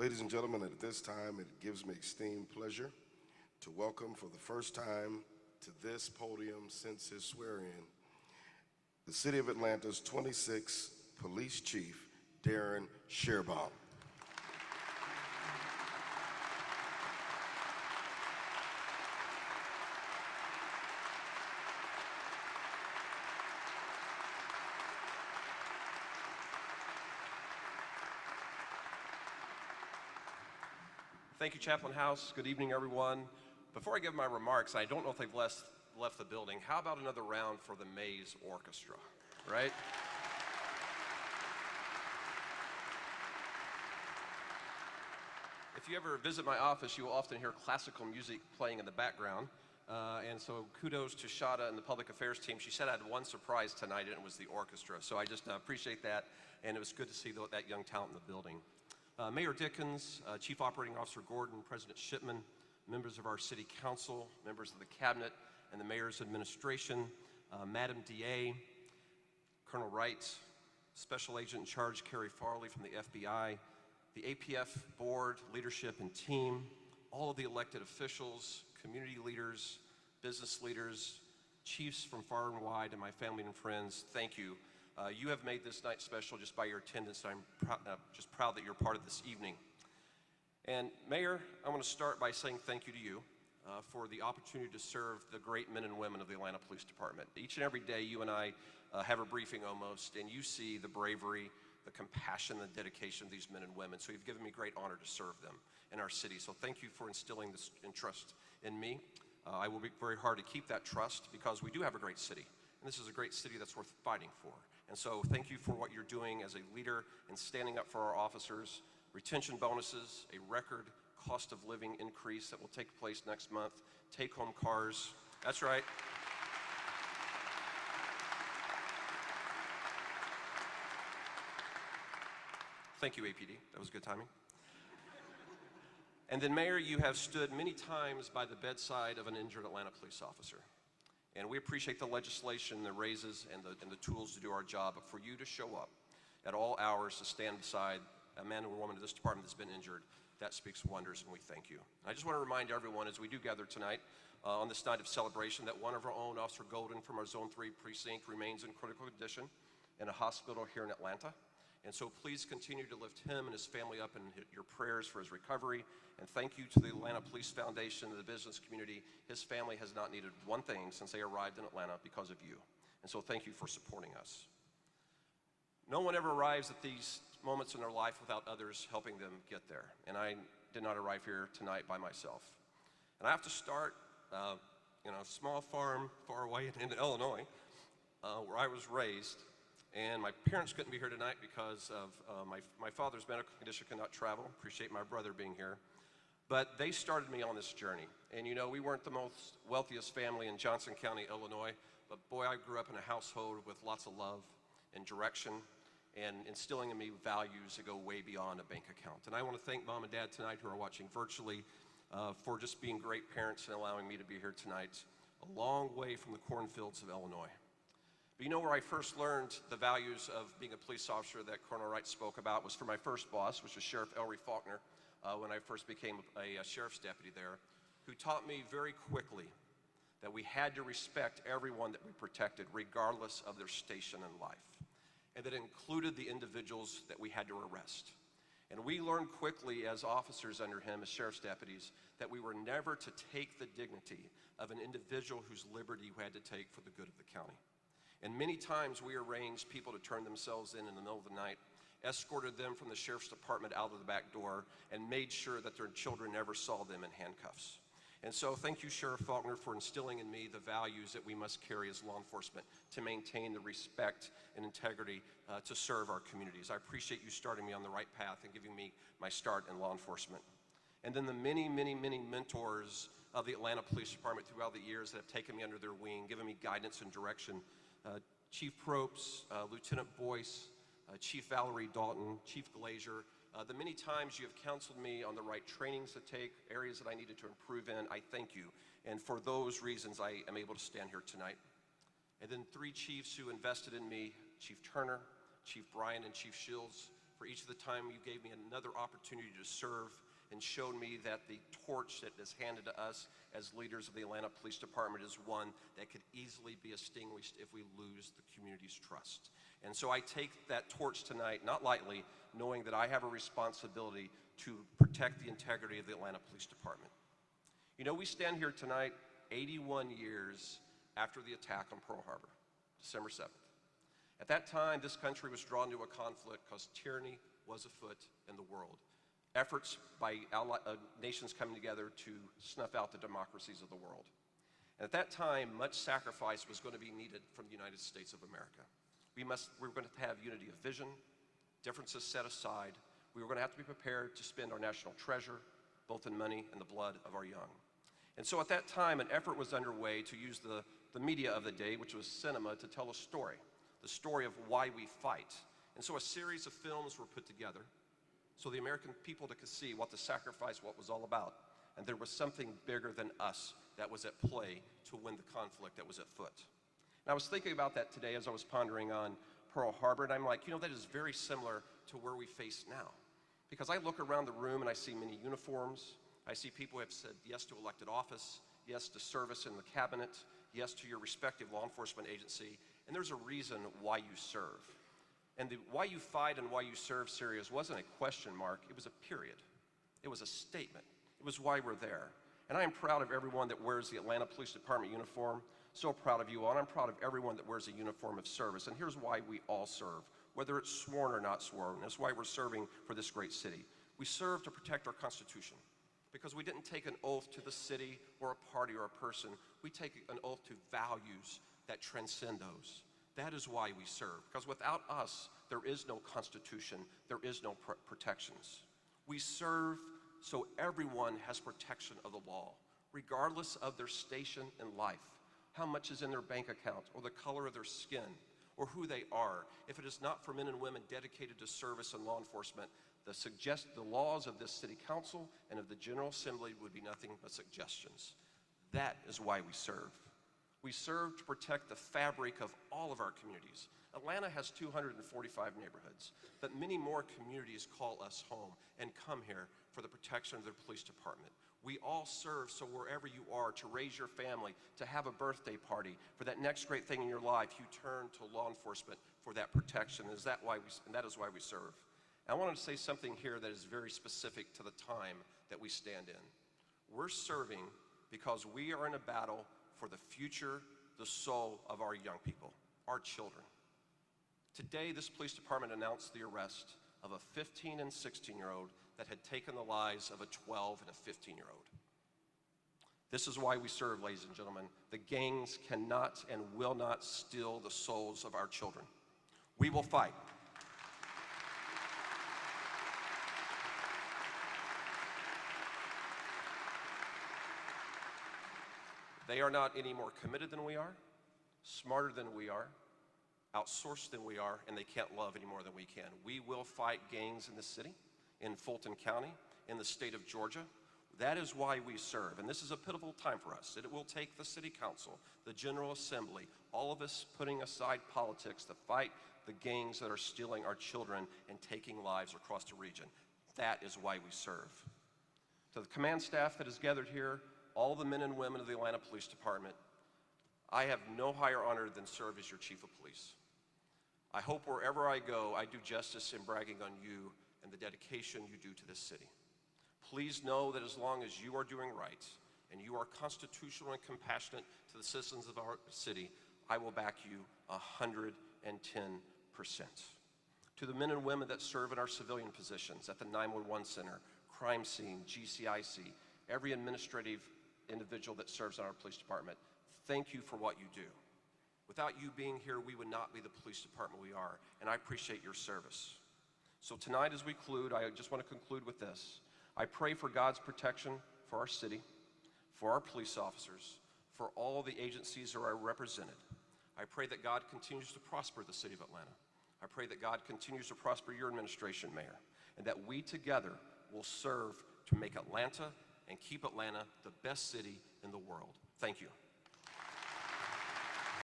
Ladies and gentlemen, at this time, it gives me extreme pleasure to welcome for the first time to this podium since his swearing-in, the City of Atlanta's 26th Police Chief, Darin Schierbaum. Thank you, Chaplain House. Good evening, everyone. Before I give my remarks, I don't know if they've left the building. How about another round for the Mays Orchestra, right? If you ever visit my office, you will often hear classical music playing in the background. And so kudos to Shada and the public affairs team. She said I had one surprise tonight, and it was the orchestra. So I just appreciate that, and it was good to see that young talent in the building. Mayor Dickens, Chief Operating Officer Gordon, President Shipman, members of our City Council, members of the Cabinet and the Mayor's Administration, Madam DA, Colonel Wright, Special Agent in Charge Carrie Farley from the FBI, the APF Board, leadership and team, all of the elected officials, community leaders, business leaders, chiefs from far and wide, and my family and friends, thank you. You have made this night special just by your attendance. I'm just proud that you're part of this evening. And Mayor, I want to start by saying thank you to you for the opportunity to serve the great men and women of the Atlanta Police Department. Each and every day you and I have a briefing almost, and you see the bravery, the compassion, the dedication of these men and women. So you've given me great honor to serve them in our city. So thank you for instilling this trust in me. I will work very hard to keep that trust because we do have a great city. And this is a great city that's worth fighting for. And so thank you for what you're doing as a leader in standing up for our officers, retention bonuses, a record cost of living increase that will take place next month, take-home cars. That's right. Thank you, APD. That was good timing. And then, Mayor, you have stood many times by the bedside of an injured Atlanta police officer. And we appreciate the legislation, the raises, and the tools to do our job. But for you to show up at all hours to stand beside a man or woman of this department that's been injured, that speaks wonders, and we thank you. I just want to remind everyone as we do gather tonight on this night of celebration that one of our own, Officer Golden from our Zone 3 precinct, remains in critical condition in a hospital here in Atlanta. And so please continue to lift him and his family up in your prayers for his recovery. And thank you to the Atlanta Police Foundation and the business community. His family has not needed one thing since they arrived in Atlanta because of you. And so thank you for supporting us. No one ever arrives at these moments in their life without others helping them get there. And I did not arrive here tonight by myself. And I have to start, a small farm far away in Illinois, where I was raised. And my parents couldn't be here tonight because of my father's medical condition, could not travel. Appreciate my brother being here. But they started me on this journey. And we weren't the most wealthiest family in Johnson County, Illinois, but boy, I grew up in a household with lots of love and direction and instilling in me values that go way beyond a bank account. And I want to thank Mom and Dad tonight who are watching virtually for just being great parents and allowing me to be here tonight, a long way from the cornfields of Illinois. But where I first learned the values of being a police officer that Colonel Wright spoke about was from my first boss, which was Sheriff Ellery Faulkner, when I first became a sheriff's deputy there, who taught me very quickly that we had to respect everyone that we protected, regardless of their station in life. And that included the individuals that we had to arrest. And we learned quickly as officers under him, as sheriff's deputies, that we were never to take the dignity of an individual whose liberty we had to take for the good of the county. And many times we arranged people to turn themselves in the middle of the night, escorted them from the sheriff's department out of the back door, and made sure that their children never saw them in handcuffs. And so thank you, Sheriff Faulkner, for instilling in me the values that we must carry as law enforcement to maintain the respect and integrity to serve our communities. I appreciate you starting me on the right path and giving me my start in law enforcement. And then the many, many, many mentors of the Atlanta Police Department throughout the years that have taken me under their wing, given me guidance and direction. Chief Probst, Lieutenant Boyce, Chief Valerie Dalton, Chief Glazier, the many times you have counseled me on the right trainings to take, areas that I needed to improve in, I thank you. And for those reasons, I am able to stand here tonight. And then three chiefs who invested in me, Chief Turner, Chief Bryan, and Chief Shields, for each of the time you gave me another opportunity to serve and showed me that the torch that is handed to us as leaders of the Atlanta Police Department is one that could easily be extinguished if we lose the community's trust. And so I take that torch tonight, not lightly, knowing that I have a responsibility to protect the integrity of the Atlanta Police Department. You know, we stand here tonight 81 years after the attack on Pearl Harbor, December 7th. At that time, this country was drawn to a conflict because tyranny was afoot in the world. Efforts by nations coming together to snuff out the democracies of the world. And at that time, much sacrifice was going to be needed from the United States of America. We were going to have unity of vision, differences set aside. We were going to have to be prepared to spend our national treasure, both in money and the blood of our young. And so at that time, an effort was underway to use the media of the day, which was cinema, to tell a story, the story of why we fight. And so a series of films were put together so the American people could see what the sacrifice, what was all about. And there was something bigger than us that was at play to win the conflict that was at foot. And I was thinking about that today as I was pondering on Pearl Harbor, and I'm like, you know, that is very similar to where we face now. Because I look around the room and I see many uniforms. I see people who have said yes to elected office, yes to service in the cabinet, yes to your respective law enforcement agency, and there's a reason why you serve. And the why you fight and why you serve serious wasn't a question mark, it was a period. It was a statement. It was why we're there. And I am proud of everyone that wears the Atlanta Police Department uniform. So proud of you all, and I'm proud of everyone that wears a uniform of service. And here's why we all serve, whether it's sworn or not sworn. That's why we're serving for this great city. We serve to protect our Constitution, because we didn't take an oath to the city or a party or a person. We take an oath to values that transcend those. That is why we serve, because without us, there is no Constitution, there is no protections. We serve so everyone has protection of the law, regardless of their station in life, how much is in their bank account, or the color of their skin, or who they are. If it is not for men and women dedicated to service and law enforcement, the laws of this city council and of the General Assembly would be nothing but suggestions. That is why we serve. We serve to protect the fabric of all of our communities. Atlanta has 245 neighborhoods, but many more communities call us home and come here for the protection of their police department. We all serve so wherever you are, to raise your family, to have a birthday party, for that next great thing in your life, you turn to law enforcement for that protection. And that is why we serve. And I wanted to say something here that is very specific to the time that we stand in. We're serving because we are in a battle for the future, the soul of our young people, our children. Today, this police department announced the arrest of a 15 and 16-year-old that had taken the lives of a 12 and a 15-year-old. This is why we serve, ladies and gentlemen. The gangs cannot and will not steal the souls of our children. We will fight. They are not any more committed than we are, smarter than we are, outsourced than we are, and they can't love any more than we can. We will fight gangs in the city, in Fulton County, in the state of Georgia. That is why we serve, and this is a pivotal time for us. It will take the city council, the General Assembly, all of us putting aside politics to fight the gangs that are stealing our children and taking lives across the region. That is why we serve. To the command staff that is gathered here, all the men and women of the Atlanta Police Department, I have no higher honor than serve as your chief of police. I hope wherever I go, I do justice in bragging on you and the dedication you do to this city. Please know that as long as you are doing right and you are constitutional and compassionate to the citizens of our city, I will back you 110%. To the men and women that serve in our civilian positions at the 911 Center, crime scene, GCIC, every administrative individual that serves in our police department, thank you for what you do. Without you being here, we would not be the police department we are, and I appreciate your service. So tonight as we conclude, I just want to conclude with this. I pray for God's protection for our city, for our police officers, for all the agencies that are represented. I pray that God continues to prosper the city of Atlanta. I pray that God continues to prosper your administration, Mayor, and that we together will serve to make Atlanta and keep Atlanta the best city in the world. Thank you.